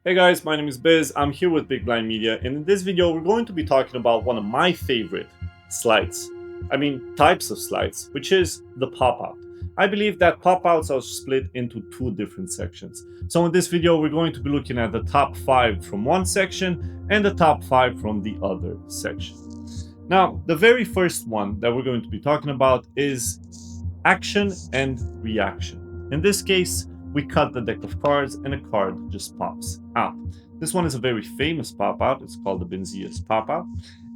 Hey guys, my name is Biz. I'm here with Big Blind Media, and in this video, we're going to be talking about one of my favorite slides. Types of slides, which is the pop out. I believe that pop outs are split into two different sections. So, in this video, we're going to be looking at the top 5 from one section and the top 5 from the other section. Now, the very first one that we're going to be talking about is action and reaction. In this case, we cut the deck of cards and a card just pops out. This one is a very famous pop out. It's called the Benzias pop out.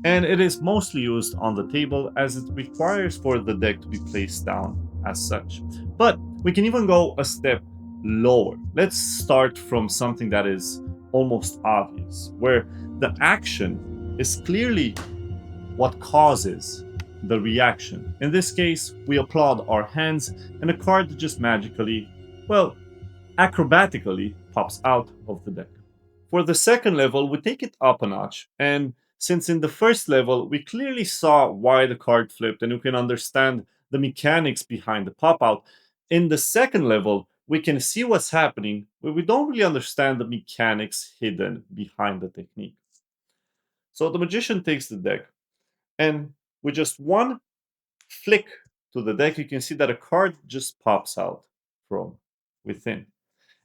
And it is mostly used on the table as it requires for the deck to be placed down as such. But we can even go a step lower. Let's start from something that is almost obvious, where the action is clearly what causes the reaction. In this case, we applaud our hands, and a card just magically, well, acrobatically pops out of the deck. For the second level, we take it up a notch, and since in the first level we clearly saw why the card flipped and you can understand the mechanics behind the pop out, in the second level we can see what's happening, but we don't really understand the mechanics hidden behind the technique. So the magician takes the deck, and with just one flick to the deck, you can see that a card just pops out from within.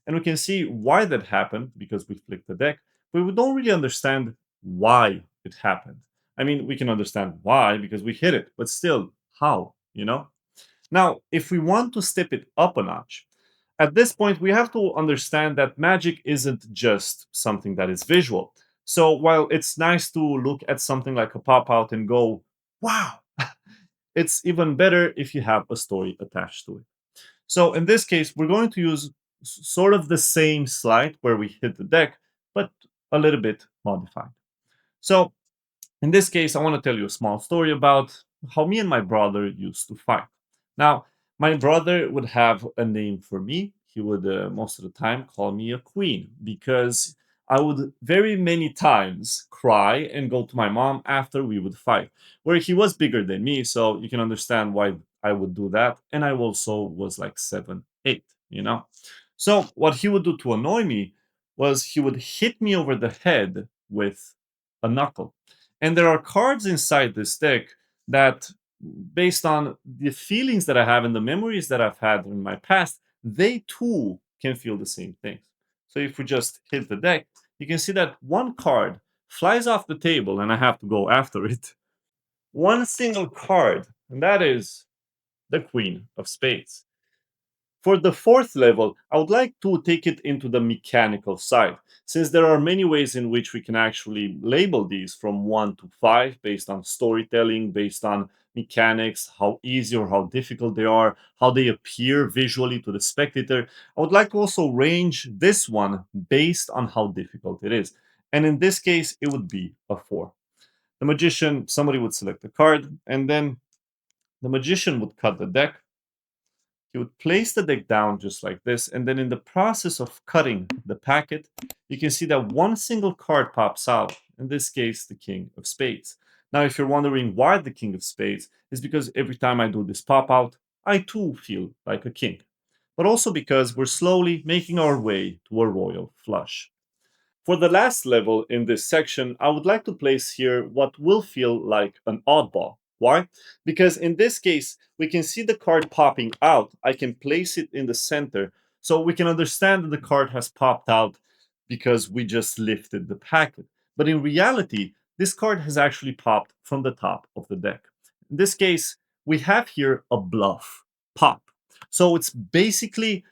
And we can see why that happened because we flicked the deck, but we don't really understand why it happened. We can understand why because we hit it, but still, how? Now, if we want to step it up a notch, at this point, we have to understand that magic isn't just something that is visual. So while it's nice to look at something like a pop out and go, wow, it's even better if you have a story attached to it. So in this case, we're going to use sort of the same slide where we hit the deck, but a little bit modified. So in this case, I want to tell you a small story about how me and my brother used to fight. Now, my brother would have a name for me. He would most of the time call me a queen because I would very many times cry and go to my mom after we would fight. Where he was bigger than me, so you can understand why I would do that. And I also was like 7, 8. So, what he would do to annoy me was he would hit me over the head with a knuckle. And there are cards inside this deck that, based on the feelings that I have and the memories that I've had in my past, they too can feel the same things. So if we just hit the deck, you can see that one card flies off the table and I have to go after it. One single card, and that is the Queen of Spades. For the fourth level, I would like to take it into the mechanical side, since there are many ways in which we can actually label these from 1 to 5 based on storytelling, based on mechanics, how easy or how difficult they are, how they appear visually to the spectator. I would like to also range this one based on how difficult it is. And in this case, it would be a 4. The magician, somebody would select a card, and then the magician would cut the deck. He would place the deck down just like this, and then in the process of cutting the packet, you can see that one single card pops out, in this case, the King of Spades. Now, if you're wondering why the King of Spades, is because every time I do this pop out, I too feel like a king. But also because we're slowly making our way to a royal flush. For the last level in this section, I would like to place here what will feel like an oddball. Why? Because in this case, we can see the card popping out. I can place it in the center, so we can understand that the card has popped out because we just lifted the packet. But in reality, this card has actually popped from the top of the deck. In this case, we have here a bluff pop. So it's basically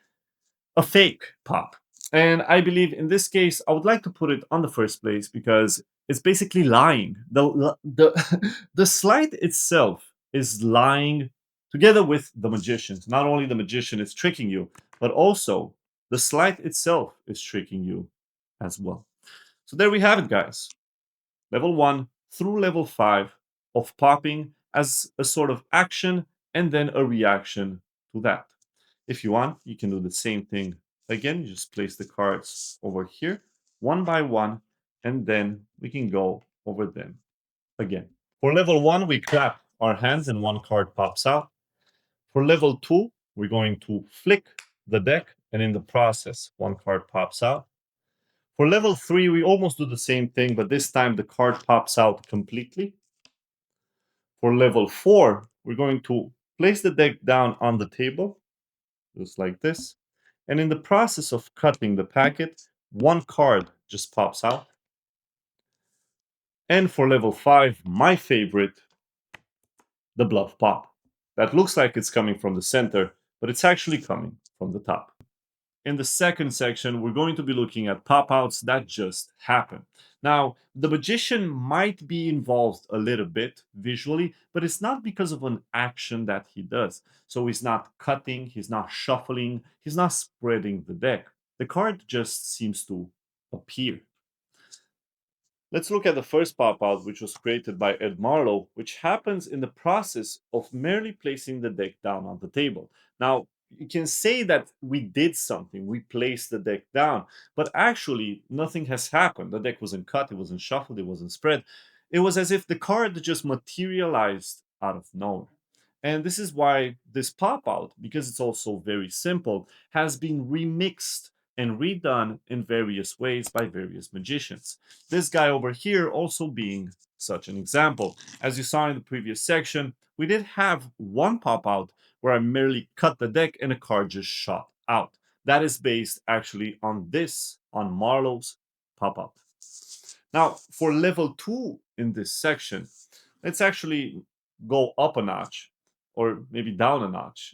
a fake pop. And I believe in this case, I would like to put it on the first place because it's basically lying. The Sleight itself is lying together with the magicians. Not only the magician is tricking you, but also the Sleight itself is tricking you as well. So there we have it, guys. Level 1 through level 5 of popping as a sort of action and then a reaction to that. If you want, you can do the same thing again. You just place the cards over here one by one, and then we can go over them again. For level 1, we clap our hands and one card pops out. For level 2, we're going to flick the deck, and in the process, one card pops out. For level 3, we almost do the same thing, but this time the card pops out completely. For level 4, we're going to place the deck down on the table, just like this. And in the process of cutting the packet, one card just pops out. And for level 5, my favorite, the bluff pop. That looks like it's coming from the center, but it's actually coming from the top. In the second section, we're going to be looking at pop outs that just happen. Now, the magician might be involved a little bit visually, but it's not because of an action that he does. So he's not cutting, he's not shuffling, he's not spreading the deck. The card just seems to appear. Let's look at the first pop out, which was created by Ed Marlowe, which happens in the process of merely placing the deck down on the table. Now, you can say that we did something, we placed the deck down, but actually, nothing has happened. The deck wasn't cut, it wasn't shuffled, it wasn't spread. It was as if the card just materialized out of nowhere. And this is why this pop out, because it's also very simple, has been remixed and redone in various ways by various magicians. This guy over here also being such an example. As you saw in the previous section, we did have one pop out where I merely cut the deck and a card just shot out. That is based actually on this, on Marlowe's pop out. Now, for level 2 in this section, let's actually go up a notch or maybe down a notch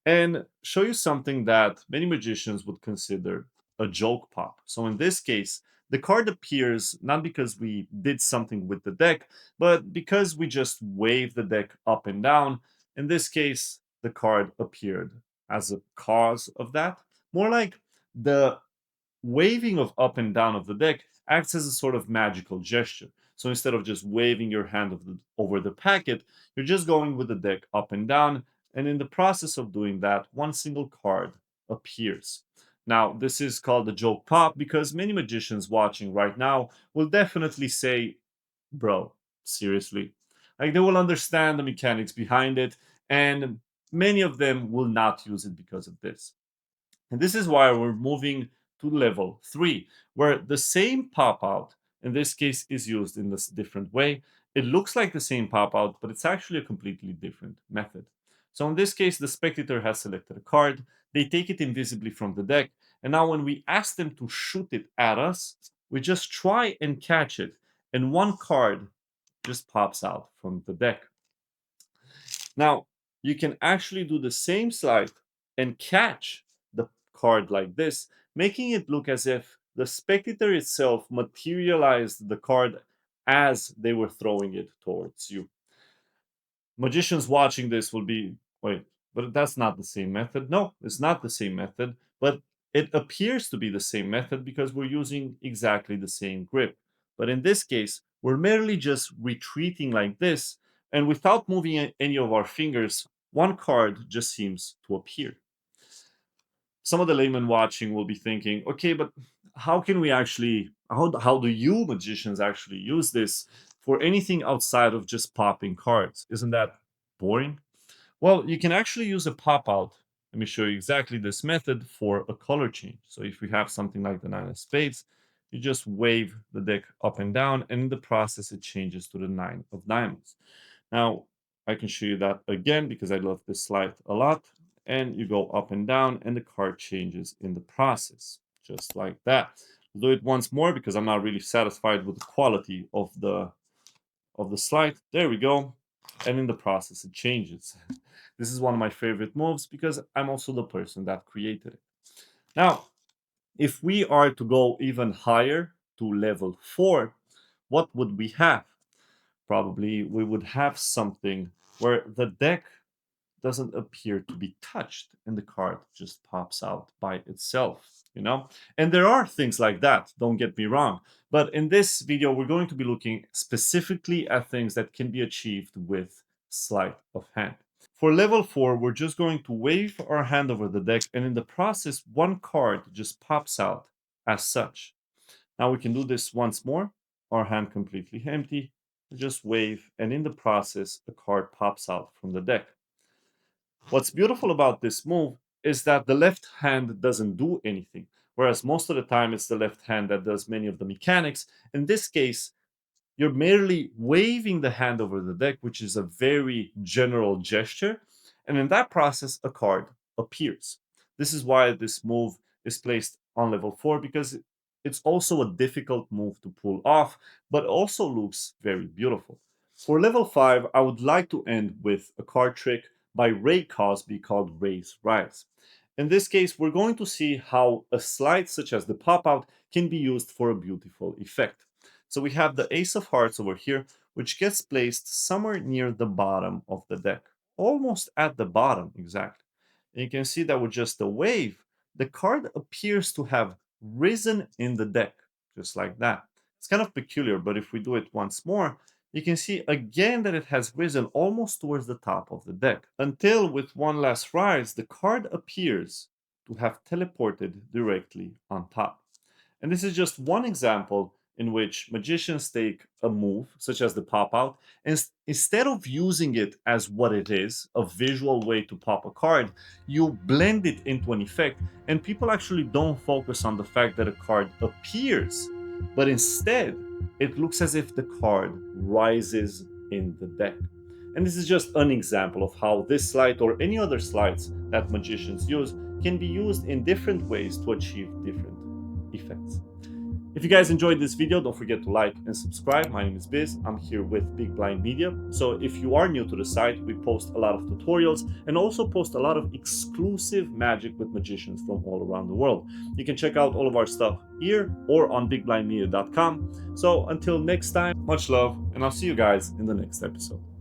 and show you something that many magicians would consider a joke pop. So in this case, the card appears not because we did something with the deck, but because we just waved the deck up and down. In this case, the card appeared as a cause of that. More like the waving of up and down of the deck acts as a sort of magical gesture. So instead of just waving your hand over the packet, you're just going with the deck up and down. And in the process of doing that, one single card appears. Now, this is called the joke pop because many magicians watching right now will definitely say, bro, seriously. Like they will understand the mechanics behind it, and many of them will not use it because of this. And this is why we're moving to level 3, where the same pop out, in this case, is used in this different way. It looks like the same pop out, but it's actually a completely different method. So in this case, the spectator has selected a card, they take it invisibly from the deck, and now when we ask them to shoot it at us, we just try and catch it, and one card just pops out from the deck. Now, you can actually do the same slide and catch the card like this, making it look as if the spectator itself materialized the card as they were throwing it towards you. Magicians watching this will be, wait, but that's not the same method. No, it's not the same method, but it appears to be the same method because we're using exactly the same grip. But in this case, we're merely just retreating like this, and without moving any of our fingers, one card just seems to appear. Some of the laymen watching will be thinking, okay, but how can we actually, how do you magicians actually use this for anything outside of just popping cards? Isn't that boring? Well, you can actually use a pop out. Let me show you exactly this method for a color change. So if we have something like the nine of spades, you just wave the deck up and down, and in the process, it changes to the nine of diamonds. Now, I can show you that again because I love this slide a lot. And you go up and down, and the card changes in the process, just like that. I'll do it once more because I'm not really satisfied with the quality of the slide. There we go. And in the process, it changes. This is one of my favorite moves because I'm also the person that created it. Now, if we are to go even higher to level 4, what would we have? Probably we would have something where the deck doesn't appear to be touched and the card just pops out by itself. And there are things like that, don't get me wrong, but in this video we're going to be looking specifically at things that can be achieved with sleight of hand. For level 4, we're just going to wave our hand over the deck, and in the process one card just pops out as such. Now we can do this once more. Our hand completely empty, just wave, and in the process a card pops out from the deck. What's beautiful about this move is that the left hand doesn't do anything. whereas most of the time it's the left hand that does many of the mechanics. In this case, you're merely waving the hand over the deck, which is a very general gesture, and in that process, a card appears. This is why this move is placed on level 4, because it's also a difficult move to pull off, but also looks very beautiful. For level 5, I would like to end with a card trick by Ray Cosby called Ray's Rise. In this case, we're going to see how a slide such as the pop-out can be used for a beautiful effect. So we have the Ace of Hearts over here, which gets placed somewhere near the bottom of the deck, almost at the bottom exactly. And you can see that with just a wave, the card appears to have risen in the deck, just like that. It's kind of peculiar, but if we do it once more, you can see again that it has risen almost towards the top of the deck, until with one last rise, the card appears to have teleported directly on top. And this is just one example in which magicians take a move, such as the pop out, and instead of using it as what it is, a visual way to pop a card, you blend it into an effect, and people actually don't focus on the fact that a card appears, but instead, it looks as if the card rises in the deck. And this is just an example of how this slide or any other slides that magicians use can be used in different ways to achieve different effects. If you guys enjoyed this video, don't forget to like and subscribe. My name is Biz. I'm here with Big Blind Media. So if you are new to the site, we post a lot of tutorials and also post a lot of exclusive magic with magicians from all around the world. You can check out all of our stuff here or on bigblindmedia.com. So until next time, much love, and I'll see you guys in the next episode.